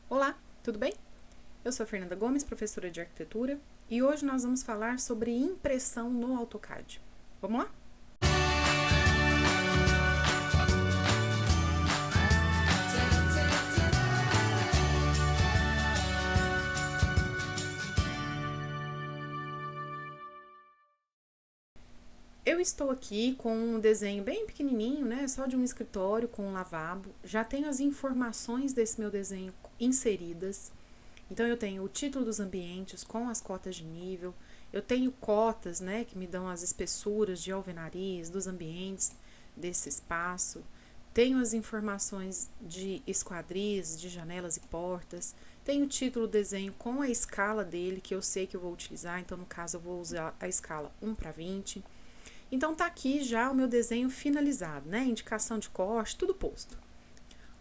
Olá, tudo bem? Eu sou a Fernanda Gomes, professora de arquitetura, e hoje nós vamos falar sobre impressão no AutoCAD. Vamos lá? Eu estou aqui com um desenho bem pequenininho, né? Só de um escritório com um lavabo. Já tenho as informações desse meu desenho inseridas. Então, eu tenho o título dos ambientes com as cotas de nível. Eu tenho cotas, né? Que me dão as espessuras de alvenarias dos ambientes desse espaço. Tenho as informações de esquadrias, de janelas e portas. Tenho o título do desenho com a escala dele, que eu sei que eu vou utilizar. Então, no caso, eu vou usar a escala 1:20. Então, tá aqui já o meu desenho finalizado, né? Indicação de corte, tudo posto.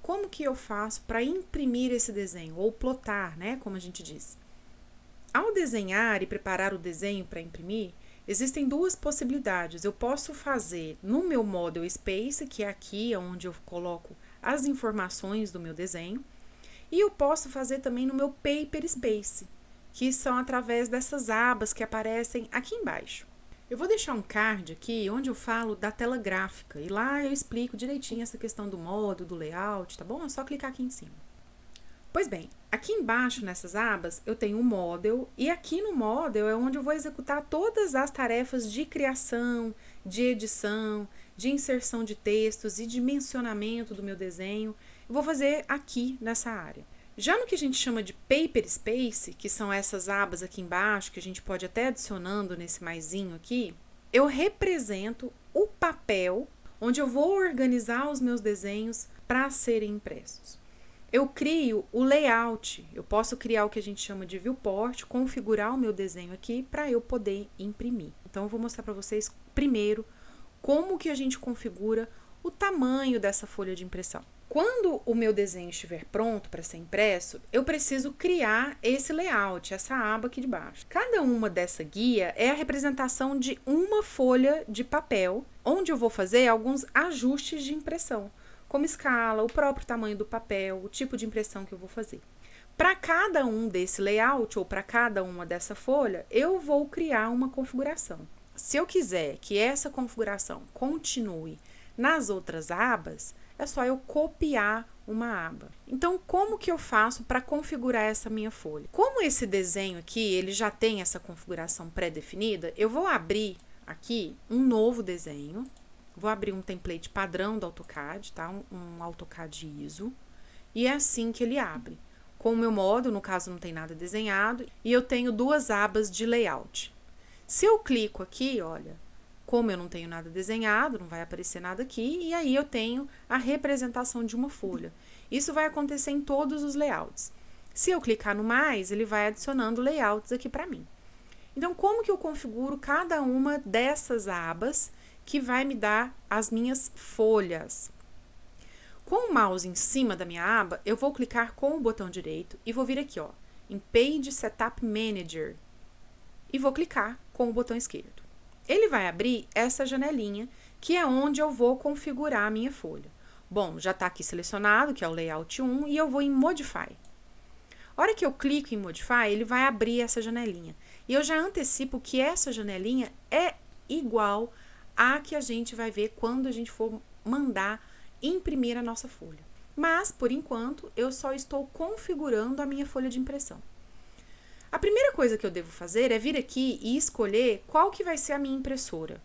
Como que eu faço para imprimir esse desenho, ou plotar, né? Como a gente diz. Ao desenhar e preparar o desenho para imprimir, existem duas possibilidades. Eu posso fazer no meu Model Space, que é aqui onde eu coloco as informações do meu desenho, e eu posso fazer também no meu Paper Space, que são através dessas abas que aparecem aqui embaixo. Eu vou deixar um card aqui onde eu falo da tela gráfica e lá eu explico direitinho essa questão do módulo, do layout, tá bom? É só clicar aqui em cima. Pois bem, aqui embaixo nessas abas eu tenho o Model e aqui no Model é onde eu vou executar todas as tarefas de criação, de edição, de inserção de textos e de mencionamento do meu desenho. Eu vou fazer aqui nessa área. Já no que a gente chama de Paper Space, que são essas abas aqui embaixo, que a gente pode até adicionando nesse maisinho aqui, eu represento o papel onde eu vou organizar os meus desenhos para serem impressos. Eu crio o layout, eu posso criar o que a gente chama de viewport, configurar o meu desenho aqui para eu poder imprimir. Então, eu vou mostrar para vocês primeiro como que a gente configura o tamanho dessa folha de impressão. Quando o meu desenho estiver pronto para ser impresso, eu preciso criar esse layout, essa aba aqui de baixo. Cada uma dessa guia é a representação de uma folha de papel, onde eu vou fazer alguns ajustes de impressão, como escala, o próprio tamanho do papel, o tipo de impressão que eu vou fazer. Para cada um desse layout ou para cada uma dessa folha, eu vou criar uma configuração. Se eu quiser que essa configuração continue nas outras abas, é só eu copiar uma aba. Então, como que eu faço para configurar essa minha folha? Como esse desenho aqui, ele já tem essa configuração pré-definida, eu vou abrir aqui um novo desenho. Vou abrir um template padrão do AutoCAD, tá? Um AutoCAD ISO. E é assim que ele abre. Com o meu módulo, no caso não tem nada desenhado, e eu tenho duas abas de layout. Se eu clico aqui, olha, como eu não tenho nada desenhado, não vai aparecer nada aqui, e aí eu tenho a representação de uma folha. Isso vai acontecer em todos os layouts. Se eu clicar no mais, ele vai adicionando layouts aqui para mim. Então, como que eu configuro cada uma dessas abas que vai me dar as minhas folhas? Com o mouse em cima da minha aba, eu vou clicar com o botão direito e vou vir aqui, ó, em Page Setup Manager, e vou clicar com o botão esquerdo. Ele vai abrir essa janelinha, que é onde eu vou configurar a minha folha. Bom, já está aqui selecionado, que é o Layout 1, e eu vou em Modify. A hora que eu clico em Modify, ele vai abrir essa janelinha. E eu já antecipo que essa janelinha é igual à que a gente vai ver quando a gente for mandar imprimir a nossa folha. Mas, por enquanto, eu só estou configurando a minha folha de impressão. A primeira coisa que eu devo fazer é vir aqui e escolher qual que vai ser a minha impressora.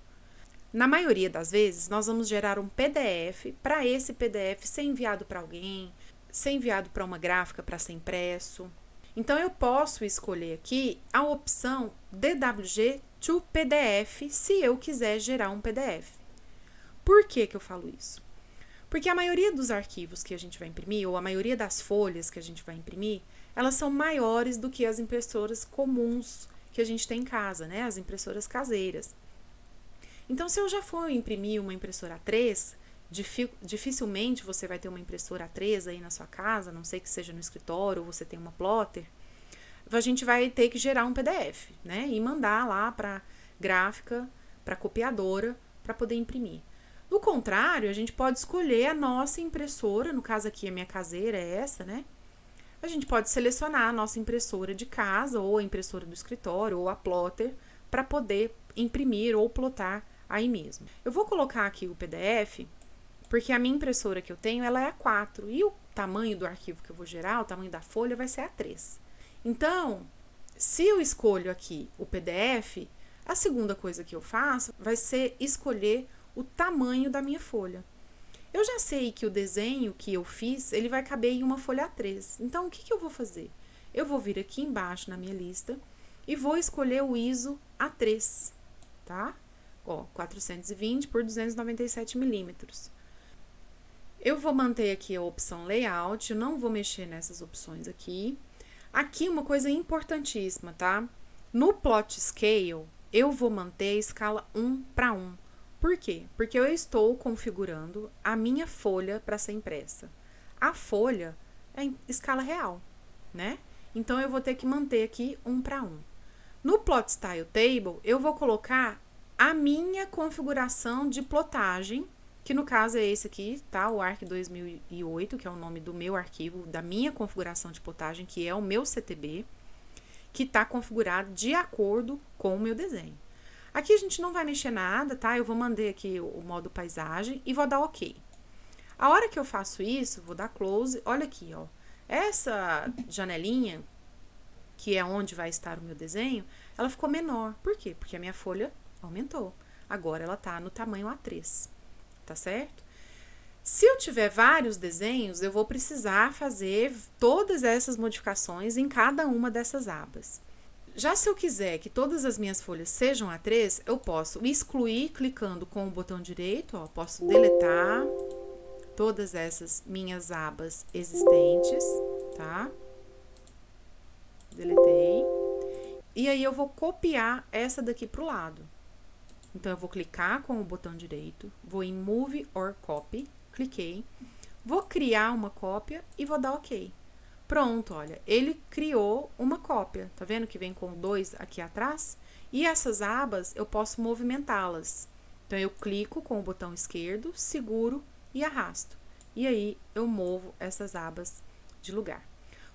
Na maioria das vezes, nós vamos gerar um PDF para esse PDF ser enviado para alguém, ser enviado para uma gráfica para ser impresso. Então, eu posso escolher aqui a opção DWG to PDF se eu quiser gerar um PDF. Por que que eu falo isso? Porque a maioria dos arquivos que a gente vai imprimir, ou a maioria das folhas que a gente vai imprimir, elas são maiores do que as impressoras comuns que a gente tem em casa, né? As impressoras caseiras. Então, se eu já for imprimir uma impressora A3, dificilmente você vai ter uma impressora A3 aí na sua casa, a não sei que seja no escritório ou você tem uma plotter, a gente vai ter que gerar um PDF, né? E mandar lá para gráfica, para copiadora, para poder imprimir. Do contrário, a gente pode escolher a nossa impressora, no caso aqui a minha caseira é essa, né? A a gente pode selecionar a nossa impressora de casa, ou a impressora do escritório, ou a plotter, para poder imprimir ou plotar aí mesmo. Eu vou colocar aqui o PDF, porque a minha impressora que eu tenho, ela é A4, e o tamanho do arquivo que eu vou gerar, o tamanho da folha, vai ser A3. Então, se eu escolho aqui o PDF, a segunda coisa que eu faço vai ser escolher o tamanho da minha folha. Eu já sei que o desenho que eu fiz, ele vai caber em uma folha A3. Então, o que eu vou fazer? Eu vou vir aqui embaixo na minha lista e vou escolher o ISO A3, tá? Ó, 420 por 297 milímetros. Eu vou manter aqui a opção Layout, eu não vou mexer nessas opções aqui. Aqui uma coisa importantíssima, tá? No Plot Scale, eu vou manter a escala 1:1. Por quê? Porque eu estou configurando a minha folha para ser impressa. A folha é em escala real, né? Então, eu vou ter que manter aqui 1:1. No Plot Style Table, eu vou colocar a minha configuração de plotagem, que no caso é esse aqui, tá? O ARC 2008, que é o nome do meu arquivo, da minha configuração de plotagem, que é o meu CTB, que está configurado de acordo com o meu desenho. Aqui a gente não vai mexer nada, tá? Eu vou mandar aqui o modo paisagem e vou dar OK. A hora que eu faço isso, vou dar close, olha aqui, ó. Essa janelinha, que é onde vai estar o meu desenho, ela ficou menor. Por quê? Porque a minha folha aumentou. Agora ela tá no tamanho A3, tá certo? Se eu tiver vários desenhos, eu vou precisar fazer todas essas modificações em cada uma dessas abas. Já se eu quiser que todas as minhas folhas sejam A3, eu posso excluir clicando com o botão direito, ó, posso deletar todas essas minhas abas existentes, tá? Deletei. E aí eu vou copiar essa daqui pro lado. Então, eu vou clicar com o botão direito, vou em Move or Copy, cliquei, vou criar uma cópia e vou dar OK. Pronto, olha, ele criou uma cópia, tá vendo que vem com 2 aqui atrás? E essas abas eu posso movimentá-las. Então, eu clico com o botão esquerdo, seguro e arrasto. E aí, eu movo essas abas de lugar.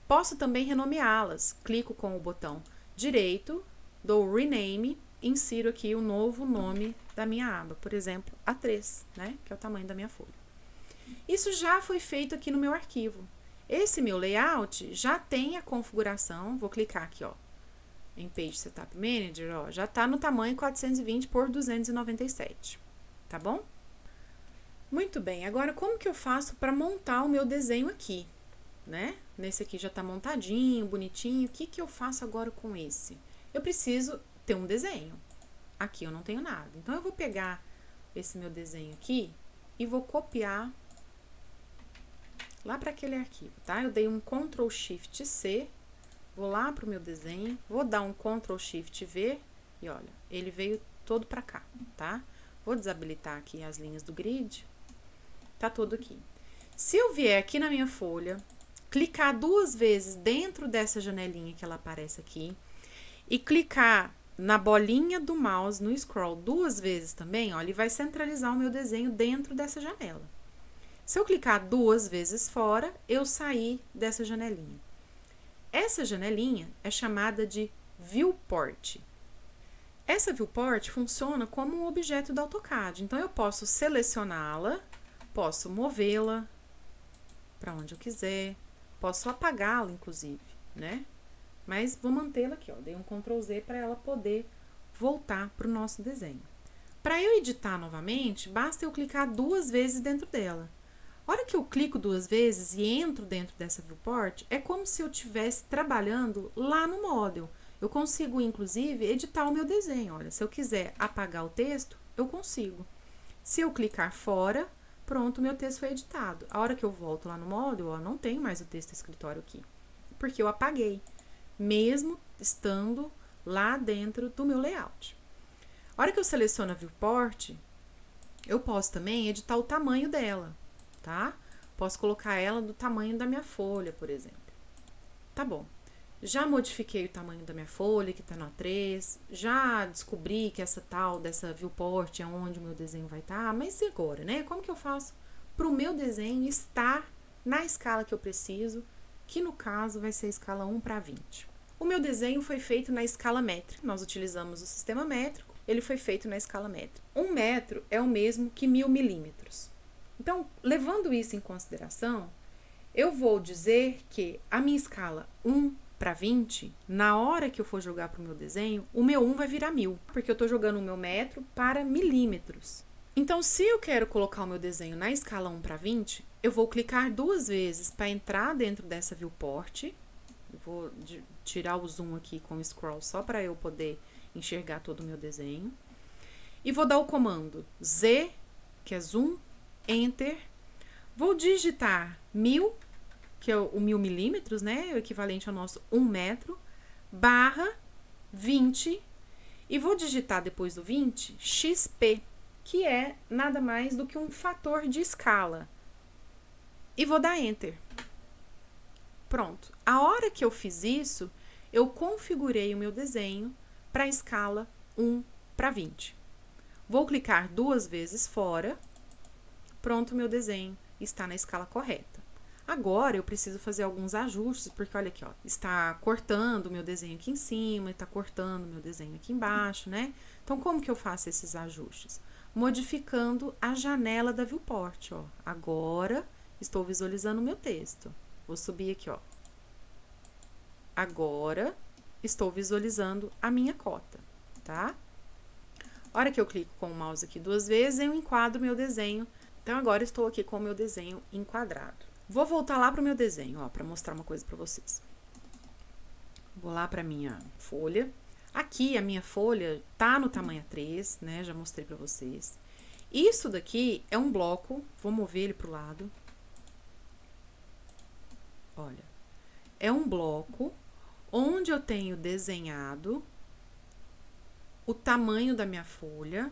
Posso também renomeá-las. Clico com o botão direito, dou Rename, insiro aqui o novo nome da minha aba, por exemplo, A3, né? Que é o tamanho da minha folha. Isso já foi feito aqui no meu arquivo. Esse meu layout já tem a configuração, vou clicar aqui, ó, em Page Setup Manager, ó, já tá no tamanho 420 por 297, tá bom? Muito bem, agora como que eu faço para montar o meu desenho aqui, né? Nesse aqui já tá montadinho, bonitinho, o que que eu faço agora com esse? Eu preciso ter um desenho. Aqui eu não tenho nada, então eu vou pegar esse meu desenho aqui e vou copiar lá para aquele arquivo, tá? Eu dei um Ctrl Shift C, vou lá pro meu desenho, vou dar um Ctrl Shift V e olha, ele veio todo para cá, tá? Vou desabilitar aqui as linhas do grid, tá tudo aqui. Se eu vier aqui na minha folha, clicar 2 vezes dentro dessa janelinha que ela aparece aqui e clicar na bolinha do mouse no scroll 2 vezes também, ó, ele vai centralizar o meu desenho dentro dessa janela. Se eu clicar 2 vezes fora, eu saí dessa janelinha. Essa janelinha é chamada de Viewport. Essa Viewport funciona como um objeto do AutoCAD. Então, eu posso selecioná-la, posso movê-la para onde eu quiser, posso apagá-la, inclusive, né? Mas vou mantê-la aqui, ó. Dei um Ctrl Z para ela poder voltar para o nosso desenho. Para eu editar novamente, basta eu clicar 2 vezes dentro dela. A hora que eu clico 2 vezes e entro dentro dessa viewport, é como se eu estivesse trabalhando lá no Model. Eu consigo, inclusive, editar o meu desenho. Olha, se eu quiser apagar o texto, eu consigo. Se eu clicar fora, pronto, o meu texto foi editado. A hora que eu volto lá no Model, ó, não tenho mais o texto escritório aqui, porque eu apaguei, mesmo estando lá dentro do meu layout. A hora que eu seleciono a viewport, eu posso também editar o tamanho dela, tá? Posso colocar ela do tamanho da minha folha, por exemplo. Tá bom. Já modifiquei o tamanho da minha folha, que tá no A3. Já descobri que essa tal dessa viewport é onde o meu desenho vai estar. Mas e agora, né? Como que eu faço para o meu desenho estar na escala que eu preciso, que no caso vai ser a escala 1/20. O meu desenho foi feito na escala métrica, nós utilizamos o sistema métrico, ele foi feito na escala métrica. 1 metro é o mesmo que 1000 milímetros. Então, levando isso em consideração, eu vou dizer que a minha escala 1/20, na hora que eu for jogar para o meu desenho, o meu 1 vai virar 1000, porque eu estou jogando o meu metro para milímetros. Então, se eu quero colocar o meu desenho na escala 1/20, eu vou clicar 2 vezes para entrar dentro dessa viewport. Eu vou tirar o zoom aqui com o scroll só para eu poder enxergar todo o meu desenho. E vou dar o comando Z, que é zoom, enter. Vou digitar 1000, que é o 1000 milímetros, né? O equivalente ao nosso 1 metro, barra 20. E vou digitar depois do 20, XP, que é nada mais do que um fator de escala. E vou dar enter. Pronto. A hora que eu fiz isso, eu configurei o meu desenho para a escala 1/20. Vou clicar 2 vezes fora. Pronto, meu desenho está na escala correta. Agora eu preciso fazer alguns ajustes, porque olha aqui, ó, está cortando o meu desenho aqui em cima, está cortando o meu desenho aqui embaixo, né? Então, como que eu faço esses ajustes? Modificando a janela da viewport, ó. Agora, estou visualizando o meu texto. Vou subir aqui, ó. Agora, estou visualizando a minha cota, tá? A hora que eu clico com o mouse aqui 2 vezes, eu enquadro meu desenho. Então, agora estou aqui com o meu desenho enquadrado. Vou voltar lá para o meu desenho, ó, para mostrar uma coisa para vocês. Vou lá para minha folha. Aqui, a minha folha tá no tamanho A3, né? Já mostrei para vocês. Isso daqui é um bloco, vou mover ele pro lado. Olha, é um bloco onde eu tenho desenhado o tamanho da minha folha,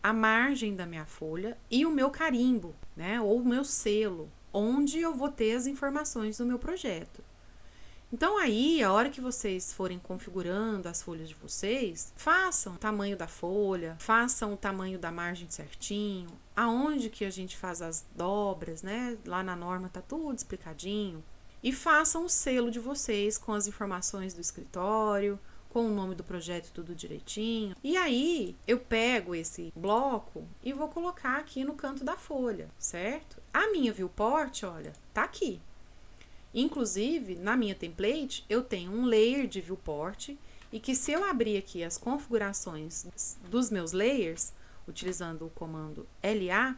a margem da minha folha e o meu carimbo, né? Ou o meu selo, onde eu vou ter as informações do meu projeto. Então, aí, a hora que vocês forem configurando as folhas de vocês, façam o tamanho da folha, façam o tamanho da margem certinho, aonde que a gente faz as dobras, né? Lá na norma tá tudo explicadinho. E façam o selo de vocês com as informações do escritório, com o nome do projeto tudo direitinho. E aí, eu pego esse bloco e vou colocar aqui no canto da folha, certo? A minha viewport, olha, tá aqui. Inclusive, na minha template, eu tenho um layer de viewport e que se eu abrir aqui as configurações dos meus layers, utilizando o comando LA,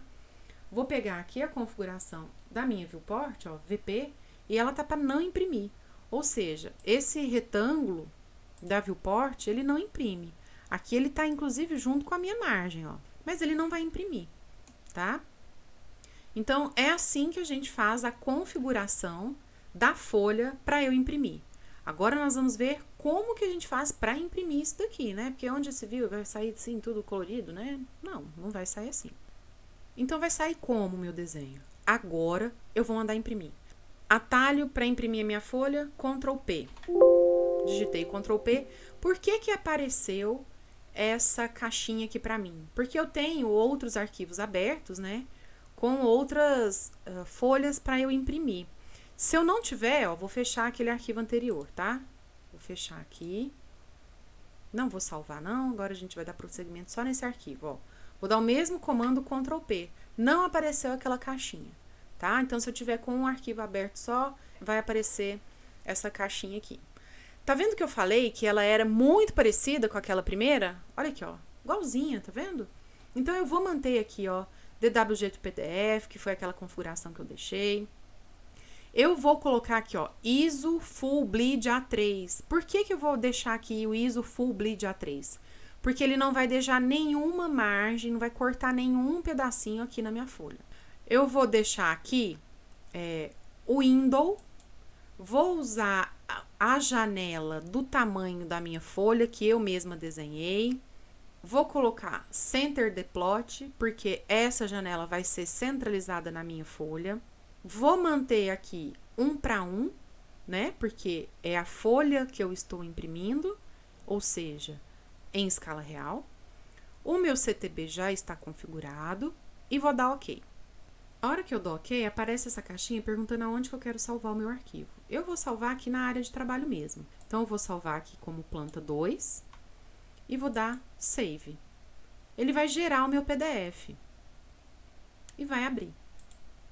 vou pegar aqui a configuração da minha viewport, ó, VP, e ela tá para não imprimir. Ou seja, esse retângulo da viewport, ele não imprime. Aqui ele tá, inclusive, junto com a minha margem, ó, mas ele não vai imprimir, tá? Então, é assim que a gente faz a configuração da folha para eu imprimir. Agora, nós vamos ver como que a gente faz para imprimir isso daqui, né? Porque onde você viu, vai sair assim, tudo colorido, né? Não, não vai sair assim. Então, vai sair como o meu desenho? Agora, eu vou mandar imprimir. Atalho para imprimir a minha folha, Ctrl P. Digitei Ctrl P. Por que que apareceu essa caixinha aqui para mim? Porque eu tenho outros arquivos abertos, né? Com outras folhas para eu imprimir. Se eu não tiver, ó, vou fechar aquele arquivo anterior, tá? Vou fechar aqui. Não vou salvar, não. Agora a gente vai dar prosseguimento só nesse arquivo, ó. Vou dar o mesmo comando Ctrl P. Não apareceu aquela caixinha, tá? Então, se eu tiver com um arquivo aberto só, vai aparecer essa caixinha aqui. Tá vendo que eu falei que ela era muito parecida com aquela primeira? Olha aqui, ó. Igualzinha, tá vendo? Então, eu vou manter aqui, ó, DWG do PDF, que foi aquela configuração que eu deixei. Eu vou colocar aqui, ó, ISO Full Bleed A3. Por que que eu vou deixar aqui o ISO Full Bleed A3? Porque ele não vai deixar nenhuma margem, não vai cortar nenhum pedacinho aqui na minha folha. Eu vou deixar aqui o window, vou usar a janela do tamanho da minha folha, que eu mesma desenhei. Vou colocar Center the Plot, porque essa janela vai ser centralizada na minha folha. Vou manter aqui 1:1, né? Porque é a folha que eu estou imprimindo, ou seja, em escala real. O meu CTB já está configurado e vou dar OK. A hora que eu dou OK, aparece essa caixinha perguntando aonde que eu quero salvar o meu arquivo. Eu vou salvar aqui na área de trabalho mesmo. Então, eu vou salvar aqui como planta 2 e vou dar Save. Ele vai gerar o meu PDF e vai abrir.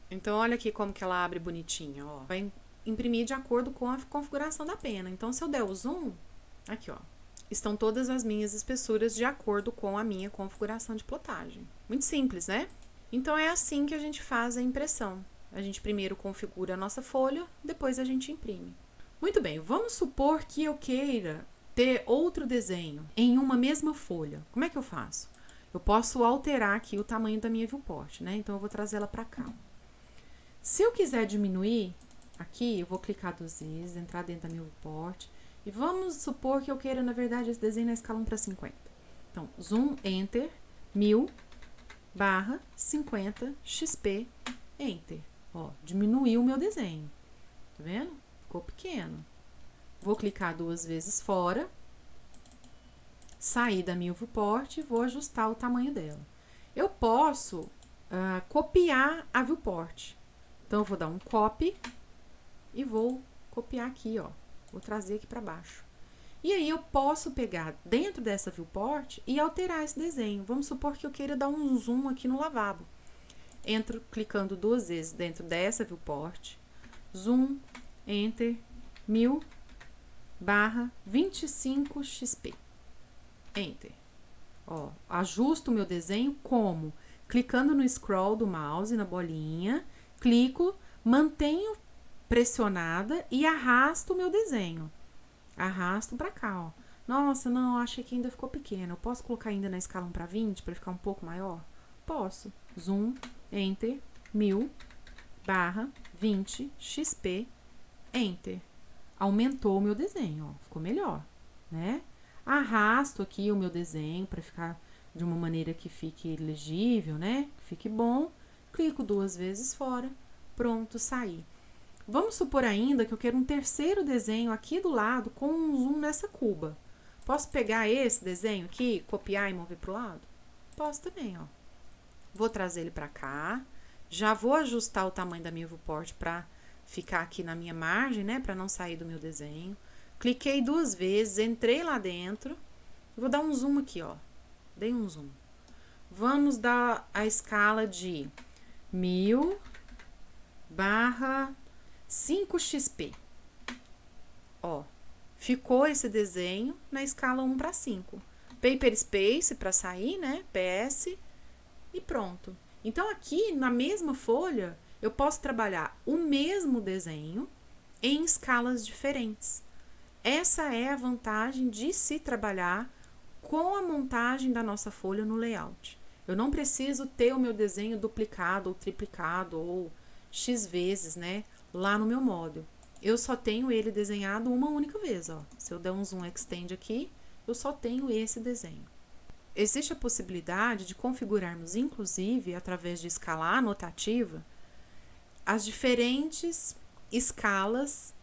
Então, olha aqui como que ela abre bonitinha, ó. Vai imprimir de acordo com a configuração da pena. Então, se eu der o zoom, aqui, ó, estão todas as minhas espessuras de acordo com a minha configuração de plotagem. Muito simples, né? Então, é assim que a gente faz a impressão. A gente primeiro configura a nossa folha, depois a gente imprime. Muito bem, vamos supor que eu queira ter outro desenho em uma mesma folha. Como é que eu faço? Eu posso alterar aqui o tamanho da minha viewport, né? Então, eu vou trazer ela para cá. Se eu quiser diminuir, aqui eu vou clicar 2 vezes, entrar dentro da minha viewport. E vamos supor que eu queira, na verdade, esse desenho na escala 1:50. Então, zoom, enter, 1000/50 XP, enter. Ó, diminuiu o meu desenho. Tá vendo? Ficou pequeno. Vou clicar 2 vezes fora, sair da minha viewport e vou ajustar o tamanho dela. Eu posso copiar a viewport. Então, eu vou dar um copy e vou copiar aqui, ó. Vou trazer aqui para baixo. E aí, eu posso pegar dentro dessa viewport e alterar esse desenho. Vamos supor que eu queira dar um zoom aqui no lavabo. Entro clicando 2 vezes dentro dessa viewport. Zoom, enter, 1000/25 XP. Enter. Ó, ajusto o meu desenho como? Clicando no scroll do mouse, na bolinha, clico, mantenho pressionada e arrasto o meu desenho. Arrasto pra cá, ó. Nossa, não, achei que ainda ficou pequeno. Eu posso colocar ainda na escala 1:20 para ficar um pouco maior? Posso. Zoom, enter, 1000/20 XP, enter. Aumentou o meu desenho, ó. Ficou melhor, né? Arrasto aqui o meu desenho para ficar de uma maneira que fique legível, né? Que fique bom. Clico 2 vezes fora, pronto, saí. Vamos supor ainda que eu quero um terceiro desenho aqui do lado com um zoom nessa cuba. Posso pegar esse desenho aqui, copiar e mover pro lado? Posso também, ó. Vou trazer ele para cá. Já vou ajustar o tamanho da minha viewport para ficar aqui na minha margem, né? Para não sair do meu desenho. Cliquei 2 vezes, entrei lá dentro. Vou dar um zoom aqui, ó. Dei um zoom. Vamos dar a escala de 1000/5 XP. Ó, ficou esse desenho na escala 1:5. Paper Space para sair, né? PS e pronto. Então, aqui na mesma folha, eu posso trabalhar o mesmo desenho em escalas diferentes. Essa é a vantagem de se trabalhar com a montagem da nossa folha no layout. Eu não preciso ter o meu desenho duplicado ou triplicado ou X vezes, né, lá no meu módulo. Eu só tenho ele desenhado uma única vez, ó. Se eu der um zoom extend aqui, eu só tenho esse desenho. Existe a possibilidade de configurarmos, inclusive, através de escala anotativa, as diferentes escalas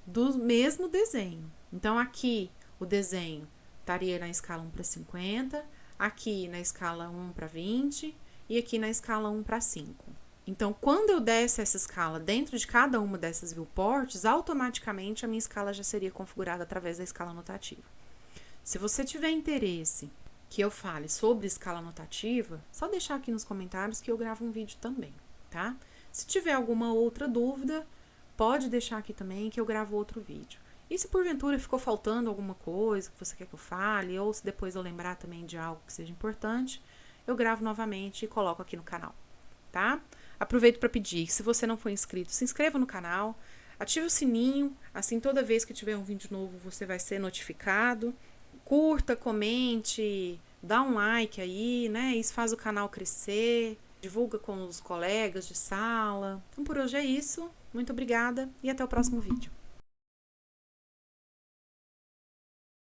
do mesmo desenho. Então, aqui o desenho estaria na escala 1:50, aqui na escala 1:20 e aqui na escala 1:5. Então, quando eu desse essa escala dentro de cada uma dessas viewports, automaticamente a minha escala já seria configurada através da escala anotativa. Se você tiver interesse que eu fale sobre escala anotativa, só deixar aqui nos comentários que eu gravo um vídeo também, tá? Se tiver alguma outra dúvida, pode deixar aqui também que eu gravo outro vídeo. E se porventura ficou faltando alguma coisa que você quer que eu fale, ou se depois eu lembrar também de algo que seja importante, eu gravo novamente e coloco aqui no canal, tá? Aproveito para pedir que se você não for inscrito, se inscreva no canal, ative o sininho, assim toda vez que tiver um vídeo novo você vai ser notificado. Curta, comente, dá um like aí, né? Isso faz o canal crescer, divulga com os colegas de sala. Então por hoje é isso, muito obrigada e até o próximo vídeo.